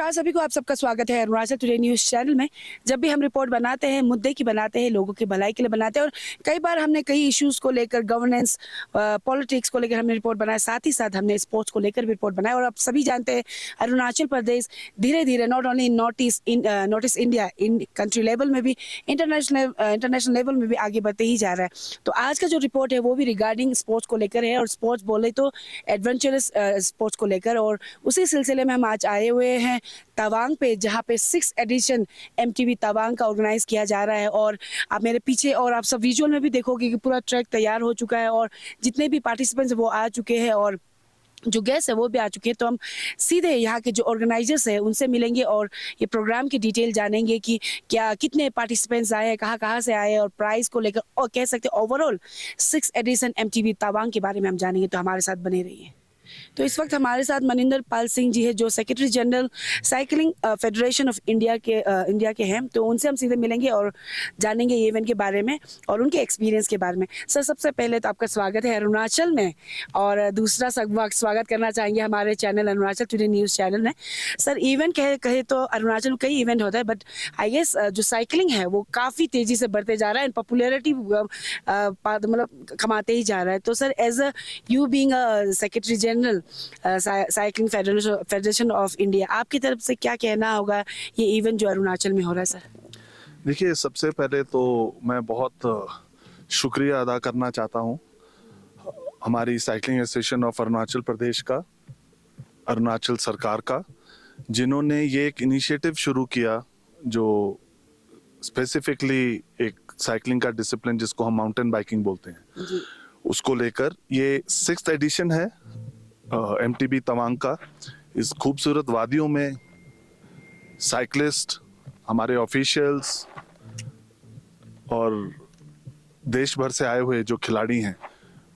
नमस्कार सभी को, आप सबका स्वागत है अरुणाचल टुडे न्यूज़ चैनल में। जब भी हम रिपोर्ट बनाते हैं, मुद्दे की बनाते हैं, लोगों की भलाई के लिए बनाते हैं और कई बार हमने कई इश्यूज़ को लेकर, गवर्नेंस, पॉलिटिक्स को लेकर हमने रिपोर्ट बनाया, साथ ही साथ हमने स्पोर्ट्स को लेकर भी रिपोर्ट बनाया। और आप सभी जानते हैं अरुणाचल प्रदेश धीरे धीरे not only north east India, in country level में भी, इंटरनेशनल लेवल में भी आगे बढ़ते ही जा रहा है। तो आज का जो रिपोर्ट है वो भी रिगार्डिंग स्पोर्ट्स को लेकर है, और स्पोर्ट्स बोले तो एडवेंचरस स्पोर्ट्स को लेकर। और उसी सिलसिले में हम आज आए हुए हैं तवांग पे, जहाँ पे 6th एडिशन MTB तवांग का ऑर्गेनाइज किया जा रहा है। और आप मेरे पीछे और आप सब विजुअल में भी देखोगे कि पूरा ट्रैक तैयार हो चुका है और जितने भी पार्टिसिपेंट्स वो आ चुके हैं और जो गेस्ट है वो भी आ चुके हैं। तो हम सीधे यहाँ के जो ऑर्गेनाइजर्स है उनसे मिलेंगे और ये प्रोग्राम की डिटेल जानेंगे कि क्या कितने पार्टिसिपेंट्स आए हैं, कहाँ से आए और प्राइस को लेकर, और कह सकते हैं overall 6th addition MTB Tawang के बारे में हम जानेंगे। तो हमारे साथ बने रहिए। तो इस वक्त हमारे साथ मनिंदर पाल सिंह जी है, जो secretary general cycling federation of India के हैं। तो उनसे हम सीधे मिलेंगे और जानेंगे ये इवेंट के बारे में और उनके एक्सपीरियंस के बारे में। सर, सबसे पहले तो आपका स्वागत है अरुणाचल में, और दूसरा स्वागत करना चाहेंगे हमारे channel Arunachal today news channel में। सर, इवेंट कहे तो अरुणाचल में कई इवेंट होता है, बट आई गेस जो साइकिलिंग है वो काफ़ी तेज़ी से बढ़ते जा रहा है, पॉपुलैरिटी मतलब कमाते ही जा रहा है। तो sir, as a you being a secretary general cycling federation of India, आपकी तरफ से क्या कहना होगा ये इवेंट जो अरुणाचल में हो रहा है? सर देखिए, सबसे पहले तो मैं बहुत शुक्रिया अदा करना चाहता हूँ हमारी साइकिलिंग एसोसिएशन ऑफ अरुणाचल प्रदेश का, अरुणाचल सरकार का, जिन्होंने ये एक इनिशिएटिव शुरू किया जो स्पेसिफिकली एक साइकिलिंग का डिसिप्लिन जिसको हम माउंटेन बाइकिंग बोलते हैं जी, उसको लेकर ये 6th एडिशन है MTB तवांग का। इस खूबसूरत वादियों में साइकिलिस्ट, हमारे ऑफिशियल्स और देश भर से आए हुए जो खिलाड़ी हैं,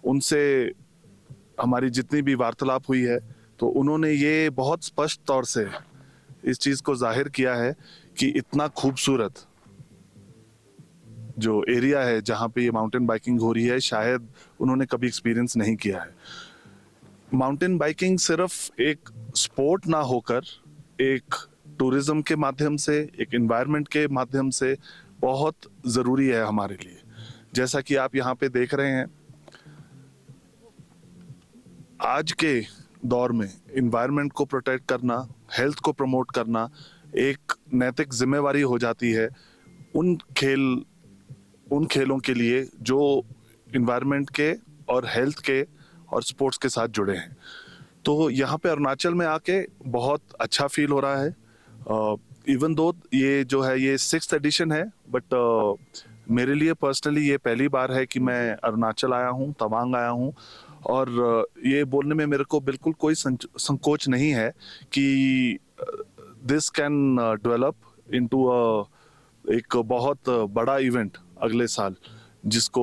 उनसे हमारी जितनी भी वार्तालाप हुई है, तो उन्होंने ये बहुत स्पष्ट तौर से इस चीज़ को जाहिर किया है कि इतना खूबसूरत जो एरिया है जहाँ पे ये माउंटेन बाइकिंग हो रही है, शायद उन्होंने कभी एक्सपीरियंस नहीं किया है। माउंटेन बाइकिंग सिर्फ एक स्पोर्ट ना होकर एक टूरिज्म के माध्यम से, एक एनवायरनमेंट के माध्यम से बहुत ज़रूरी है हमारे लिए। जैसा कि आप यहाँ पे देख रहे हैं, आज के दौर में एनवायरनमेंट को प्रोटेक्ट करना, हेल्थ को प्रमोट करना एक नैतिक जिम्मेवारी हो जाती है उन खेलों के लिए जो एनवायरनमेंट के और हेल्थ के और स्पोर्ट्स के साथ जुड़े हैं। तो यहाँ पे अरुणाचल में आके बहुत अच्छा फील हो रहा है। इवन दो ये जो है ये 6th एडिशन है, बट मेरे लिए पर्सनली ये पहली बार है कि मैं अरुणाचल आया हूँ, तवांग आया हूँ, और ये बोलने में मेरे को बिल्कुल कोई संकोच नहीं है कि दिस कैन डेवलप इनटू एक बहुत बड़ा इवेंट अगले साल, जिसको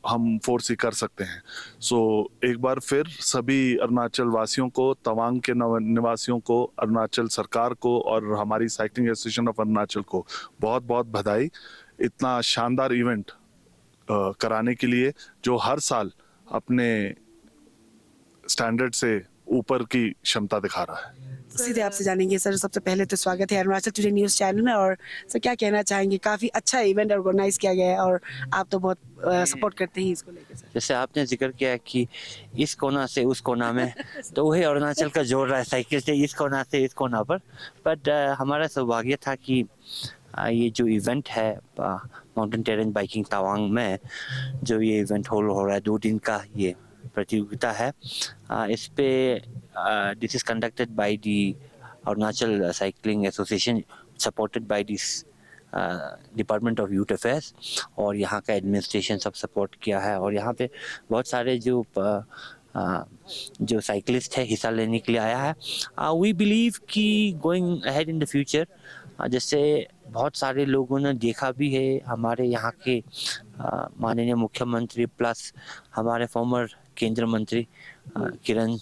हम फोर्स ही कर सकते हैं। सो एक बार फिर सभी अरुणाचल वासियों को, तवांग के निवासियों को, अरुणाचल सरकार को और हमारी साइकिलिंग एसोसिएशन ऑफ अरुणाचल को बहुत बहुत बधाई, इतना शानदार इवेंट कराने के लिए, जो हर साल अपने स्टैंडर्ड से ऊपर की क्षमता दिखा रहा है। सीधे आपसे जानेंगे सर, सबसे पहले तो स्वागत है अरुणाचल टुडे न्यूज़ चैनल में। और सर, क्या कहना चाहेंगे? काफ़ी अच्छा इवेंट ऑर्गेनाइज किया गया है और आप तो बहुत सपोर्ट करते हैं इसको लेकर। सर, जैसे आपने जिक्र किया कि इस कोना से उस कोना में, तो वही अरुणाचल का जोड़ रहा है, साइकिल से इस कोना से इस कोना पर। बट हमारा सौभाग्य था कि ये जो इवेंट है माउंटेन टेरेन बाइकिंग तवांग में, जो ये इवेंट हो रहा है 2 दिन का ये प्रतियोगिता है, इस पे this is conducted by the Arunachal cycling association, supported by this department of youth affairs, और यहाँ का एडमिनिस्ट्रेशन सब सपोर्ट किया है। और यहाँ पे बहुत सारे जो साइकिलिस्ट है हिस्सा लेने के लिए आया है। वी बिलीव कि going ahead in the future, जैसे बहुत सारे लोगों ने देखा भी है, हमारे यहाँ के माननीय मुख्यमंत्री प्लस हमारे फॉर्मर केंद्रीय मंत्री किरण,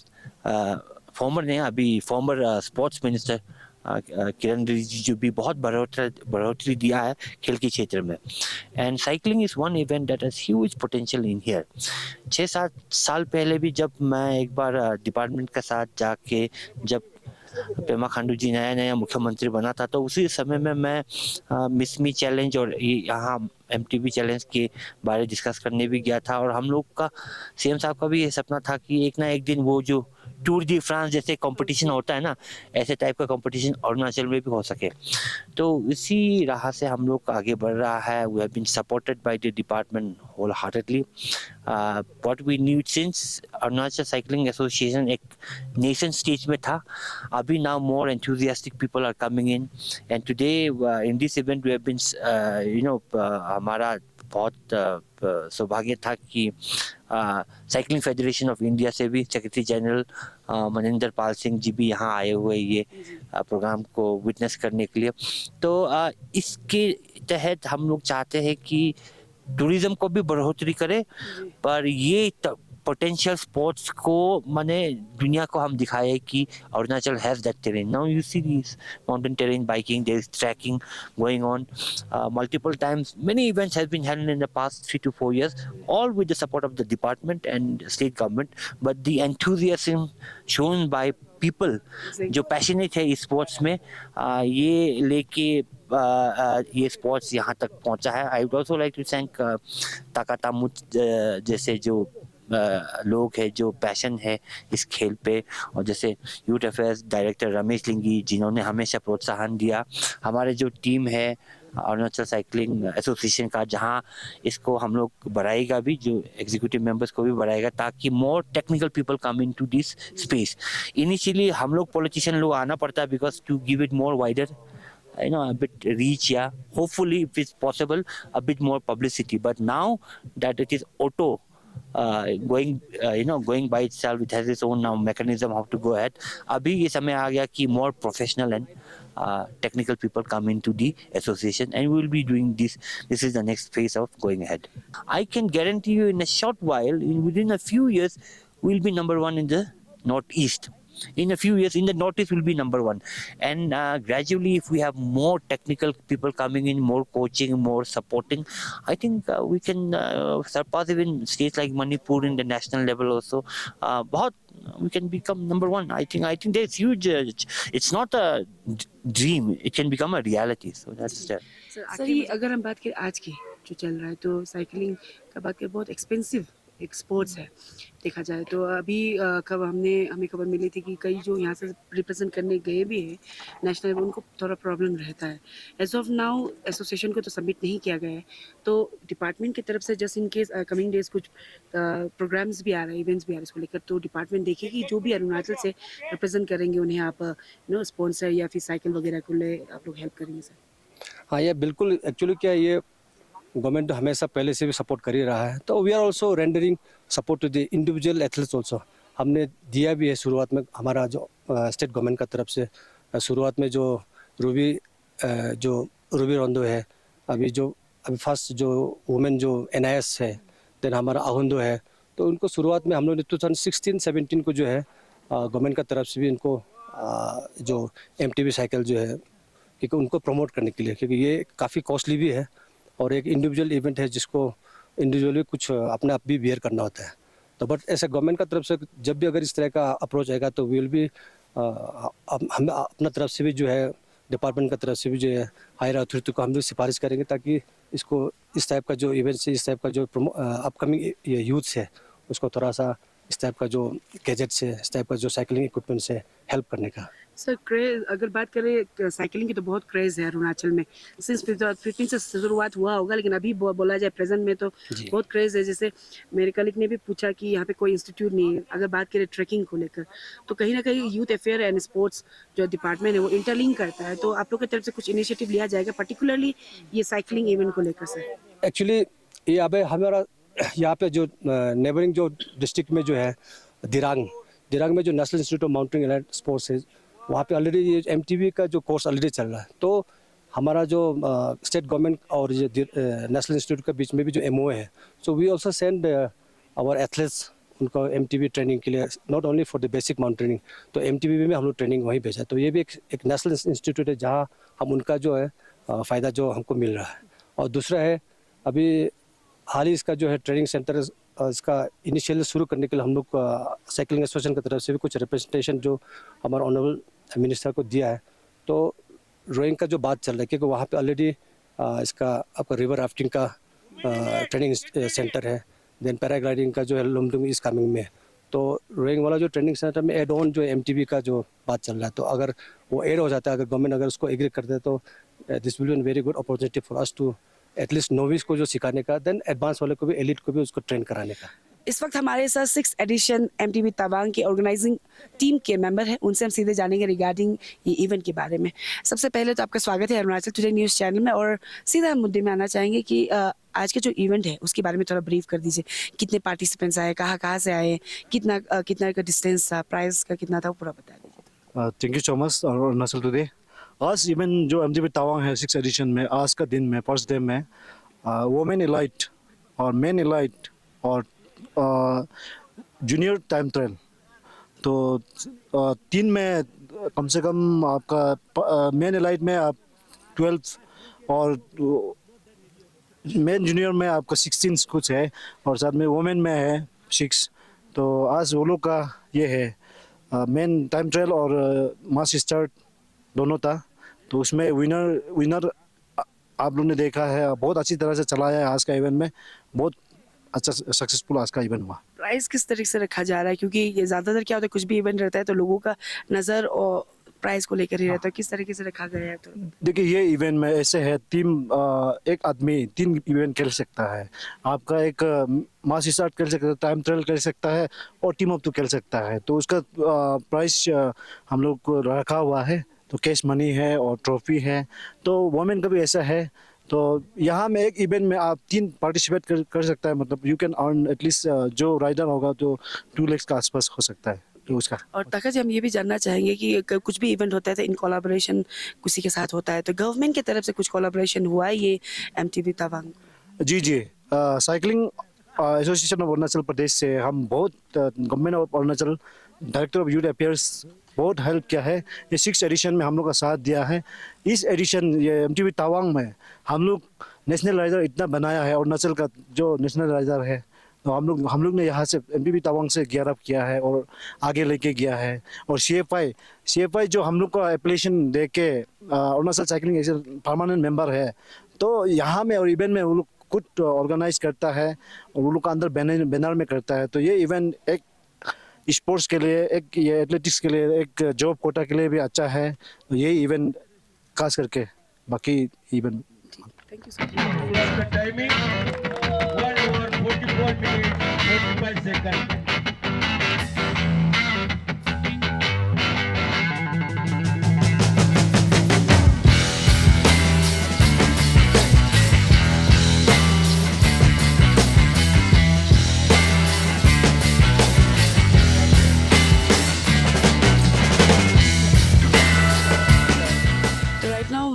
फॉर्मर ने अभी फॉर्मर स्पोर्ट्स मिनिस्टर किरण रिजिजू भी बहुत बढ़ोतरी दिया है खेल के क्षेत्र में। And cycling is one event that has huge potential in here. 6-7 साल पहले भी जब मैं एक बार डिपार्टमेंट के साथ जाके जब पेमा खांडू जी नया नया मुख्यमंत्री बना था, तो उसी समय में मैं मिसमी चैलेंज और यहाँ एमटीबी चैलेंज के बारे डिस्कस करने भी गया था। और हम लोग का सीएम साहब का भी ये सपना था कि एक ना एक दिन वो जो टूर दी फ्रांस जैसे कंपटीशन होता है ना, ऐसे टाइप का कंपटीशन अरुणाचल में भी हो सके। तो इसी राह से हम लोग आगे बढ़ रहा है। We have been supported by the department whole heartedly. What we need since Arunachal cycling association एक नेशन स्टेज में था, अभी now more enthusiastic people are coming in and today in this event we have been हमारा बहुत सौभाग्य था कि cycling federation of India से भी सेक्रेटरी जनरल मनिंदर पाल सिंह जी भी यहाँ आए हुए ये प्रोग्राम को विटनेस करने के लिए। तो इसके तहत हम लोग चाहते हैं कि टूरिज्म को भी बढ़ोतरी करे, पर ये पोटेंशियल स्पोर्ट्स को माने दुनिया को हम दिखाए कि Arunachal has that terrain. Now you see this mountain terrain biking, there is trekking going on multiple times. Many events have been held in the past 3 to 4 years, all with the support of the department and state government. But the enthusiasm shown by people जो passionate है इस sports में, ये लेके ये sports यहाँ तक पहुँचा है। I would also like to thank ताकातामुच जैसे जो लोग हैं जो पैशन है इस खेल पे, और जैसे यूथ अफेयर्स डायरेक्टर रमेश लिंगी जिन्होंने हमेशा प्रोत्साहन दिया। हमारे जो टीम है अरुणाचल साइकिलिंग एसोसिएशन का, जहाँ इसको हम लोग बढ़ाएगा भी, जो एग्जीक्यूटिव मेंबर्स को भी बढ़ाएगा ताकि more technical people come in to this space. Initially हम लोग पॉलिटिशियन लोग आना पड़ता है because to give it more wider a bit reach, yeah, hopefully if it's possible a bit more publicity, but now that it is auto going by itself, it has its own now mechanism how to go ahead. Abhi ye samay aa gaya ki more professional and technical people come into the association, and we will be doing this is the next phase of going ahead. I can guarantee you in a short while, within a few years, we'll be number 1 in the northeast. In a few years in the northeast will be number 1, and gradually if we have more technical people coming in, more coaching, more supporting, I think we can surpass even states like Manipur in the national level also. We can become number 1. I think there's huge it's not a dream, it can become a reality. So that's sir ये अगर हम बात करें आज की जो चल रहा है, तो साइकिलिंग का बात करें बहुत एक्सपेंसिव एक स्पोर्ट्स है देखा जाए तो। अभी कब हमें खबर मिली थी कि कई जो यहाँ से रिप्रेजेंट करने गए भी हैं नेशनल लेवल, उनको थोड़ा प्रॉब्लम रहता है। एज ऑफ नाउ एसोसिएशन को तो सबमिट नहीं किया गया है, तो डिपार्टमेंट की तरफ से just in case coming days कुछ प्रोग्राम्स भी आ रहे हैं, इवेंट्स भी आ रहे हैं इसको लेकर, तो डिपार्टमेंट देखेगी जो भी अरुणाचल से रिप्रेजेंट करेंगे उन्हें आप स्पॉन्सर या फिर साइकिल वगैरह को ले आप लोग हेल्प करेंगे सर? हाँ, ये बिल्कुल एक्चुअली क्या ये गवर्नमेंट हमेशा पहले से भी सपोर्ट कर ही रहा है, तो we are also rendering support to the individual athletes also. हमने दिया भी है शुरुआत में, हमारा जो स्टेट गवर्नमेंट का तरफ से शुरुआत में जो रूबी रोंदो है, अभी फर्स्ट जो वुमेन जो NIS है, देन हमारा आहुंदो है, तो उनको शुरुआत में हम लोग ने 2016-17 को जो है गवर्नमेंट का तरफ से भी इनको जो MTB साइकिल जो है क्योंकि उनको प्रमोट करने के लिए, क्योंकि ये काफ़ी कॉस्टली भी है और एक इंडिविजुअल इवेंट है जिसको इंडिविजुअली कुछ अपने आप भी बियर करना होता है। तो बट ऐसे गवर्नमेंट का तरफ से जब भी अगर इस तरह का अप्रोच आएगा तो विल भी हम अपना तरफ से भी जो है डिपार्टमेंट का तरफ से भी जो है हायर अथॉरिटी को हम भी सिफारिश करेंगे ताकि इसको इस टाइप का जो इवेंट्स है, इस टाइप का जो अपकमिंग यूथ्स है उसको थोड़ा सा इस टाइप का जो गैजेट्स है, इस टाइप का जो साइकिलिंग इक्विपमेंट्स है हेल्प करने का। सर क्रेज अगर बात करें साइकिलिंग की तो बहुत क्रेज है अरुणाचल में, सिंस 15 से शुरुआत हुआ होगा, लेकिन अभी बोला जाए प्रेजेंट में तो बहुत क्रेज है। जैसे मेरे कलीग ने भी पूछा कि यहाँ पे कोई इंस्टीट्यूट नहीं है। अगर बात करें ट्रैकिंग को लेकर तो कहीं ना कहीं यूथ अफेयर एंड स्पोर्ट्स जो डिपार्टमेंट है वो इंटरलिंक करता है, तो आप लोग की तरफ से कुछ इनिशिएटिव लिया जाएगा पर्टिकुलरली ये साइकिलिंग इवेंट को लेकर सर? एक्चुअली ये अब हमारा यहाँ पे जो नेबरिंग जो डिस्ट्रिक्ट में जो है दिरांग में जो national institute of mountaining and sports है, वहाँ पे ऑलरेडी ये MTB का जो कोर्स ऑलरेडी चल रहा है। तो हमारा जो स्टेट गवर्नमेंट और ये नेशनल इंस्टीट्यूट के बीच में भी जो MOA है, so we also send our athletes उनको MTB ट्रेनिंग के लिए, not only for the basic mountaining, तो MTB में हम लोग ट्रेनिंग वहीं भेजा। तो ये भी एक नेशनल इंस्टीट्यूट है जहाँ हम उनका जो है फ़ायदा जो हमको मिल रहा है। और दूसरा है अभी हाल ही इसका जो है ट्रेनिंग सेंटर इसका इनिशियल शुरू करने के लिए हम लोग साइकिलिंग एसोसिएशन की तरफ से भी कुछ रिप्रेजेंटेशन जो हमारा ऑनरेबल मिनिस्टर को दिया है। तो रोइंग का जो बात चल रहा है, क्योंकि वहाँ पे ऑलरेडी इसका आपका रिवर राफ्टिंग का ट्रेनिंग सेंटर है, देन पैराग्लाइडिंग का जो है लुमडुंग इस कमिंग में। तो रोइंग वाला जो ट्रेनिंग सेंटर में एड ऑन जो एमटीबी का जो बात चल रहा है, तो अगर वो एड हो जाता है, अगर गवर्नमेंट अगर उसको एग्री करते हैं, तो this will be very good opportunity for us to at least novice को जो सिखाने का, देन एडवांस वाले को भी, एलिट को भी उसको ट्रेन कराने का। इस वक्त हमारे साथ 6th एडिशन एमटीबी तवांग की ऑर्गेनाइजिंग टीम के मेंबर हैं, उनसे हम सीधे जानेंगे रिगार्डिंग ये इवेंट के बारे में। सबसे पहले तो आपका स्वागत है अरुणाचल टुडे न्यूज़ चैनल में, और सीधा हम मुद्दे में आना चाहेंगे कि आज के जो इवेंट है उसके बारे में थोड़ा ब्रीफ कर दीजिए। कितने पार्टिसिपेंट्स आए, कहाँ से आए, कितना का डिस्टेंस था, प्राइस का कितना था, वो पूरा बता दीजिए। Thank you so much Arunachal today. आज इवेंट जो एमटीबी तवांग है 6th एडिशन में, आज का दिन में, फर्स्ट डे में वोमेन एलाइट और मेन एलाइट और जूनियर टाइम ट्रायल, तो 3 में कम से कम आपका मेन एलाइट में आप 12 और मेन जूनियर में आपका 16 कुछ है, और साथ में वोमेन में है 6। तो आज वो लोग का ये है मेन टाइम ट्रायल और मास स्टार्ट दोनों था। तो उसमें विनर आप लोग ने देखा है, बहुत अच्छी तरह से चलाया है आज का इवेंट में, बहुत अच्छा सक्सेसफुल आज का इवेंट हुआ। प्राइस किस तरीके से रखा जा रहा है, क्योंकि ये ज़्यादातर क्या होता है, कुछ भी इवेंट रहता है तो लोगों का नज़र और प्राइस को लेकर ही रहता है, किस तरीके से रखा गया है? तो देखिए ये इवेंट में ऐसे है, एक आदमी 3 इवेंट खेल सकता है। आपका एक मास स्टार्ट खेल सकता है, टाइम ट्रायल खेल सकता है, और टीम अप तो खेल सकता है। तो उसका प्राइस हम लोग को रखा हुआ है, तो कैश मनी है और ट्रॉफी है। तो वोमेन का भी ऐसा है। तो यहाँ में एक इवेंट में आप 3 पार्टिसिपेट कर सकता है, मतलब यू कैन अर्न एटलीस्ट जो राइडर होगा तो 2 लाख के आसपास हो सकता है तो उसका। और तका जी, हम ये भी जानना चाहेंगे कि कुछ भी इवेंट होता है तो इन कोलैबोरेशन किसी के साथ होता है, तो गवर्नमेंट की तरफ से कुछ कोलैबोरेशन हुआ है ये एमटीबी तवांग? जी cycling association of Arunachal Pradesh से हम बहुत government of Arunachal, director of youth affairs बहुत हेल्प किया है। ये 6th एडिशन में हम लोग का साथ दिया है। इस एडिशन ये एमटीबी तवांग में हम लोग नेशनल राइडर इतना बनाया है, अरुणाचल का जो नेशनल राइडर है, तो हम लोग ने यहाँ से एमटीबी तवांग से गियर अप किया है और आगे लेके गया है। और CFI जो हम लोग का एप्लीकेशन दे के Arunachal cycling association permanent member है, तो यहाँ में और इवेंट में वो लोग खुद ऑर्गेनाइज करता है और वो लोग का अंदर बैनर में करता है। तो ये इवेंट एक स्पोर्ट्स के लिए, एक ये एथलेटिक्स के लिए, एक जॉब कोटा के लिए भी अच्छा है। तो ये इवेंट खास करके बाकी event. Thank you so much. Timing 1 hour 44 minutes 45 seconds. Right now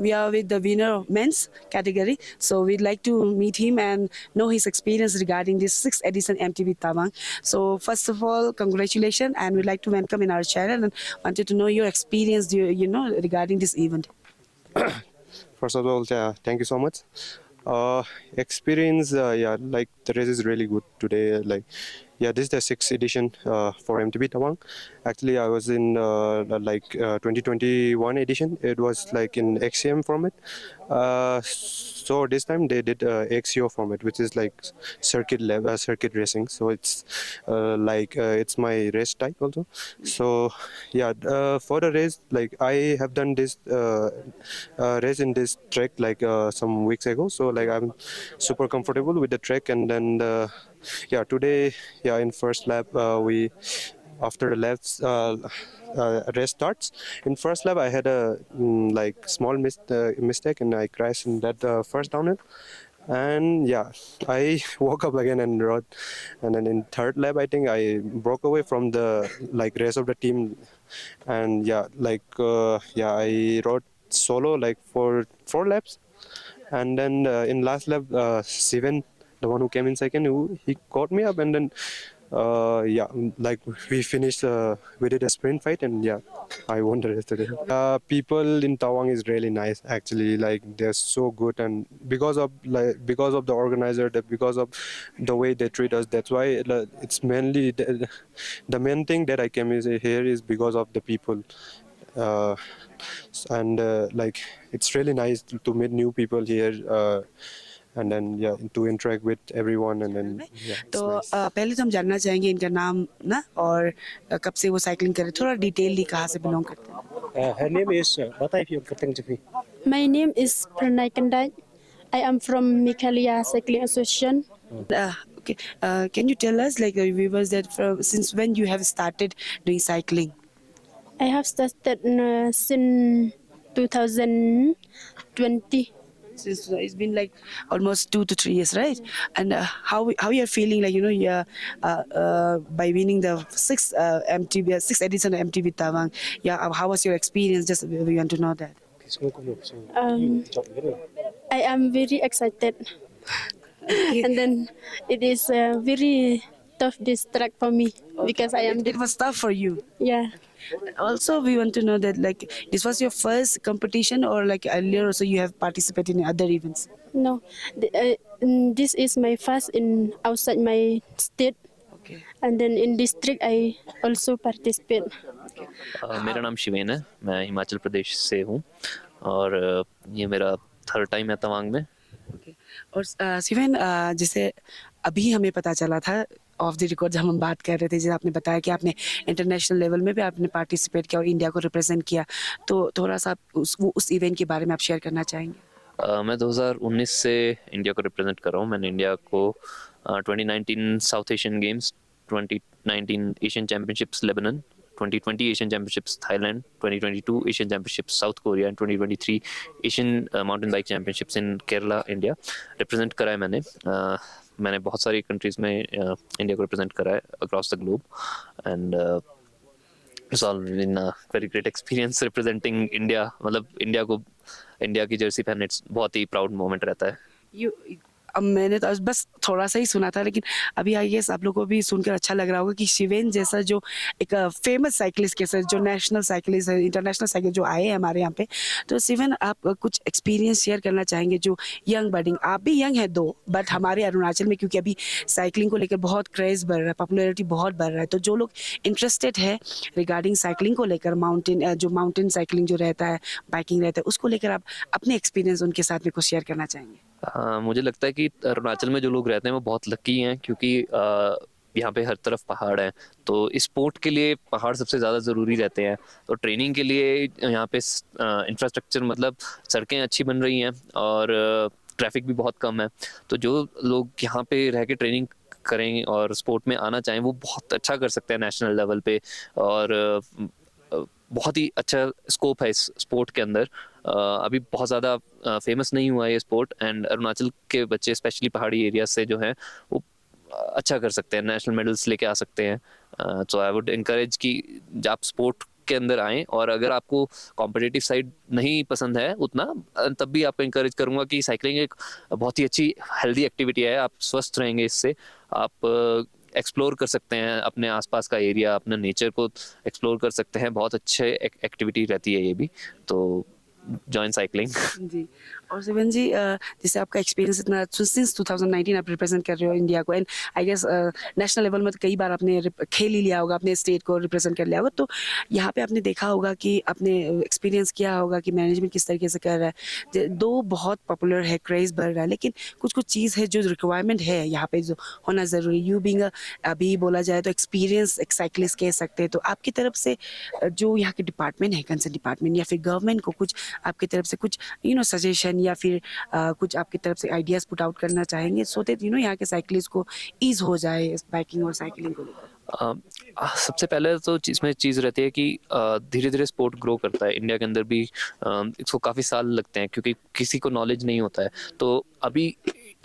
we are with the winner of men's category, so we'd like to meet him and know his experience regarding this 6th edition MTB Tawang. So first of all, congratulations, and we'd like to welcome in our channel and wanted to know your experience, regarding this event. First of all, thank you so much. Experience, like the race is really good today. Like, this is the 6th edition for MTB Tawang. Actually, I was in 2021 edition. It was like in XCM format. So this time they did XCO format, which is like circuit racing. So it's it's my race type also. So for the race, like I have done this race in this track like some weeks ago. So like I'm super comfortable with the track, and then today in first lap after the laps race starts. In first lap I had a small mistake, and I crashed in that first downhill. And I woke up again and rode, and then in third lap I think I broke away from the rest of the team, and I rode solo for 4 laps, and then in last lap Steven, the one who came in second, he caught me up, and then we finished, we did a sprint fight, and I won the race today. People in Tawang is really nice, actually. Like, they're so good, and because of the organizer, because of the way they treat us, that's why it's mainly the main thing that I came here is because of the people. uh, and like it's really nice to meet new people here, and then yeah, to interact with everyone, and then yeah, it's तो nice. पहले तो हम जानना चाहेंगे इनका नाम ना, और कब से वो साइकिलिंग करे, थोड़ा डिटेलली कहाँ से बिलोंग करते हैं. Her name is Batai Kapteng Jafi. My name is Pranay Kandat. I am from Mikhalia Cycling Association. Okay, can you tell us, like the viewers, that since when you have started doing cycling? I have started since 2020. Since it's been like almost 2 to 3 years, right? And how you're feeling, like, you know, yeah, by winning the sixth edition of MTV Tawang, yeah, how was your experience? Just we want to know that. I am very excited. And then it is very tough this track for me because I am It was tough for you. yeah. Also, we want to know that, like, this was your first competition, or like earlier also you have participated in other events? No, this is my first in outside my state, Okay. and then in district I also participate. मेरा नाम शिवेन है, मैं हिमाचल प्रदेश से हूँ और ये मेरा third time है तवांग में. Okay. और शिवेन, जैसे अभी हमें पता चला था ऑफ द रिकॉर्ड, जब हम बात कर रहे थे, जैसे आपने बताया कि आपने इंटरनेशनल लेवल में भी आपने पार्टिसिपेट किया और इंडिया को रिप्रेजेंट किया, तो थोड़ा सा उस इवेंट के बारे में आप शेयर करना चाहेंगे? मैं 2019 से इंडिया को रिप्रेजेंट कर रहा हूँ. मैंने इंडिया को 2019 south Asian games, 2019 Asian championships Lebanon, 2020 Asian championships Thailand, 2022 Asian championships south Korea and 2023 Asian mountain bike championships in Kerala India represent करा है मैंने बहुत सारी कंट्रीज में इंडिया को रिप्रेजेंट करा है across the globe. And it's all been a very great experience representing India. मतलब इंडिया की जर्सी पहनने बहुत ही प्राउड मोमेंट रहता है. अब मैंने तो बस थोड़ा सा ही सुना था, लेकिन अभी आई गेस आप लोगों को भी सुनकर अच्छा लग रहा होगा कि शिवेन जैसा जो एक फेमस साइकिलिस्ट के साथ, जो नेशनल साइकिलिस्ट है, इंटरनेशनल साइकिल जो आए हैं हमारे यहाँ पे, तो शिवेन आप कुछ एक्सपीरियंस शेयर करना चाहेंगे? जो यंग बडिंग, आप भी यंग है दो, बट हमारे अरुणाचल में क्योंकि अभी साइकिलिंग को लेकर बहुत क्रेज बढ़ रहा है, पॉपुलैरिटी बहुत बढ़ रहा है, तो जो लोग इंटरेस्टेड है रिगार्डिंग साइकिलिंग को लेकर, माउंटेन साइकिलिंग जो रहता है, बाइकिंग रहता है, उसको लेकर आप अपने एक्सपीरियंस उनके साथ में कुछ शेयर करना चाहेंगे? मुझे लगता है कि अरुणाचल में जो लोग रहते हैं वो बहुत लकी हैं, क्योंकि यहाँ पे हर तरफ पहाड़ है. तो इस स्पोर्ट के लिए पहाड़ सबसे ज़्यादा ज़रूरी रहते हैं. तो ट्रेनिंग के लिए यहाँ पे इंफ्रास्ट्रक्चर, मतलब सड़कें अच्छी बन रही हैं और ट्रैफिक भी बहुत कम है. तो जो लोग यहाँ पे रह के ट्रेनिंग करें और स्पोर्ट में आना चाहें, वो बहुत अच्छा कर सकते हैं नेशनल लेवल पे. और बहुत ही अच्छा स्कोप है इस स्पोर्ट के अंदर. अभी बहुत ज़्यादा फेमस नहीं हुआ है ये स्पोर्ट, एंड अरुणाचल के बच्चे स्पेशली पहाड़ी एरिया से जो हैं वो अच्छा कर सकते हैं, नेशनल मेडल्स लेके आ सकते हैं. सो आई वुड इनकरेज कि आप स्पोर्ट के अंदर आएँ, और अगर आपको कॉम्पिटिटिव साइड नहीं पसंद है उतना, तब भी आपको इनकरेज करूँगा कि साइकिलिंग एक बहुत ही अच्छी हेल्दी एक्टिविटी है. आप स्वस्थ रहेंगे इससे. आप एक्सप्लोर कर सकते हैं अपने आसपास का एरिया, अपने नेचर को एक्सप्लोर कर सकते हैं. बहुत अच्छे एक्टिविटी रहती है ये भी. तो जॉइन साइकिलिंग. जी. और शिवन जी, जैसे आपका एक्सपीरियंस इतना, सिंस 2019 आप रिप्रेजेंट कर रहे हो इंडिया को, and I guess national level में तो कई बार आपने खेल ही लिया होगा, अपने स्टेट को रिप्रेजेंट कर लिया होगा, तो यहाँ पे आपने देखा होगा कि आपने एक्सपीरियंस किया होगा कि मैनेजमेंट किस तरीके से कर रहा है. दो बहुत पॉपुलर है, क्रेज बढ़ रहा है, लेकिन कुछ कुछ चीज़ है जो रिक्वायरमेंट है यहाँ पे जो होना ज़रूरी. यू बीइंग अभी बोला जाए तो एक्सपीरियंस एक साइकिलिस्ट कह सकते हैं, तो आपकी तरफ से जो यहाँ के डिपार्टमेंट है, कंसर्न डिपार्टमेंट या फिर गवर्नमेंट को कुछ आपकी तरफ से कुछ सजेशन या फिर कुछ आपकी तरफ से आइडियाज पुट आउट करना चाहेंगे, सो दैट यहाँ के साइकिलिस्ट को ईज हो जाए बाइकिंग और साइकिलिंग को लेकर? सबसे पहले तो इसमें चीज़ रहती है कि धीरे धीरे स्पोर्ट ग्रो करता है. इंडिया के अंदर भी इसको काफ़ी साल लगते हैं, क्योंकि किसी को नॉलेज नहीं होता है. तो अभी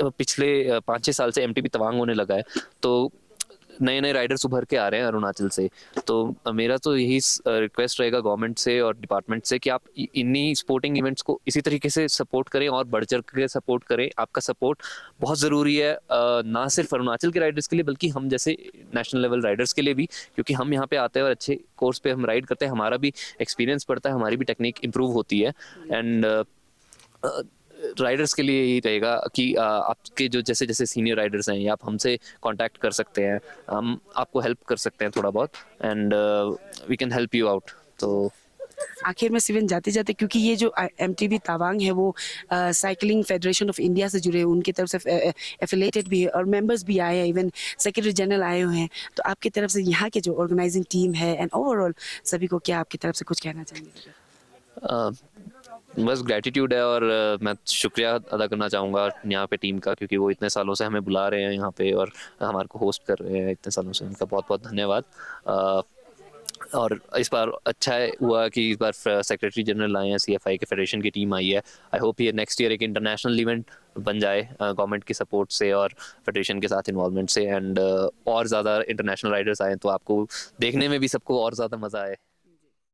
पिछले 5-6 साल से MTB तवांग होने लगा है, तो नए नए राइडर्स उभर के आ रहे हैं अरुणाचल से. तो मेरा तो यही रिक्वेस्ट रहेगा गवर्नमेंट से और डिपार्टमेंट से कि आप इन्हीं स्पोर्टिंग इवेंट्स को इसी तरीके से सपोर्ट करें और बढ़ चढ़ के सपोर्ट करें. आपका सपोर्ट बहुत ज़रूरी है, ना सिर्फ अरुणाचल के राइडर्स के लिए, बल्कि हम जैसे नेशनल लेवल राइडर्स के लिए भी, क्योंकि हम यहाँ पे आते हैं और अच्छे कोर्स पे हम राइड करते हैं, हमारा भी एक्सपीरियंस बढ़ता है, हमारी भी टेक्निक इम्प्रूव होती है. एंड राइडर्स के लिए यही रहेगा कि आपके जो जैसे जैसे सीनियर राइडर्स हैं, या आप हमसे कांटेक्ट कर सकते हैं, हम आपको हेल्प कर सकते हैं थोड़ा बहुत, and we can help you out. तो आखिर में सिवन जाते जाते, क्योंकि ये जो एमटीबी तवांग है वो साइकिलिंग फेडरेशन ऑफ इंडिया से जुड़े हैं, उनकी तरफ से एफिलेटेड भी है और मेंबर्स भी आए हैं, इवन सेक्रेटरी जनरल आए हुए हैं, तो आपकी तरफ से यहाँ के जो ऑर्गेनाइजिंग टीम है एंड ओवरऑल सभी को क्या आपकी तरफ से कुछ कहना चाहेंगे? बस ग्रेटिट्यूड है और मैं शुक्रिया अदा करना चाहूँगा यहाँ पे टीम का, क्योंकि वो इतने सालों से हमें बुला रहे हैं यहाँ पे और हमारे को होस्ट कर रहे हैं इतने सालों से, उनका बहुत बहुत धन्यवाद। और इस बार अच्छा हुआ कि इस बार सेक्रेटरी जनरल आए हैं, CFI के फेडरेशन की टीम आई है। आई होप ये नेक्स्ट ईयर एक इंटरनेशनल इवेंट बन जाए गवर्नमेंट की सपोर्ट से और फेडरेशन के साथ इन्वॉल्वमेंट से, एंड और ज़्यादा इंटरनेशनल राइडर्स आए तो आपको देखने में भी सबको और ज़्यादा मज़ा आए।